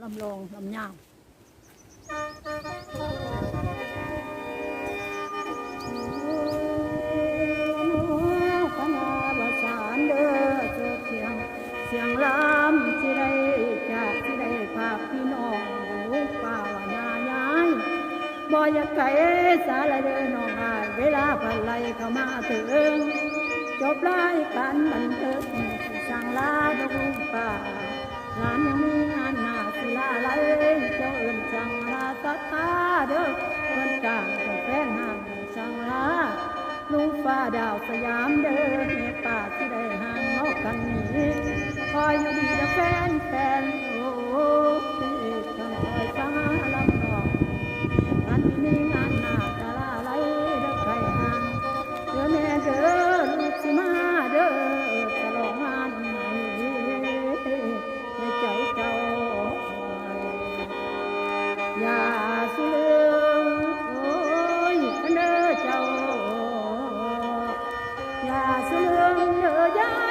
ลำลองลำยาวพนาบสารเด้อโจดเสียงลำสิได้จากสิได้ภาพพี่น้องลูกป่าวนาย้ายบ่อยากไก่สาละเด้อน้องอายเวลาผ่านไหลเข้ามาถึงจบรายการบันเทิงสั่งลาดลูกป่าหลานยังมีงานหน้าศิลาไหลเจ้าเอิ้นสั่งลาสัตตาเด้อเอิ้นกลางแฟนห่างสั่งลาลูกฟ้าดาวสยามเด้อเมตตาที่ได้ห่างนอกกันนี้คอยอยู่ดีจะแฟนโอ้ที่ต้องคอยฟังลำนองงานมีงานหน้าจะลาไหลเด้อใครห่างเด้อแม่เด้อลูกสิมาเด้อตลอดงานใหม่ในใจเจ้าอย่าสุลืมโอ้ยเด้อเจ้าอย่าสุลืมเด้อยา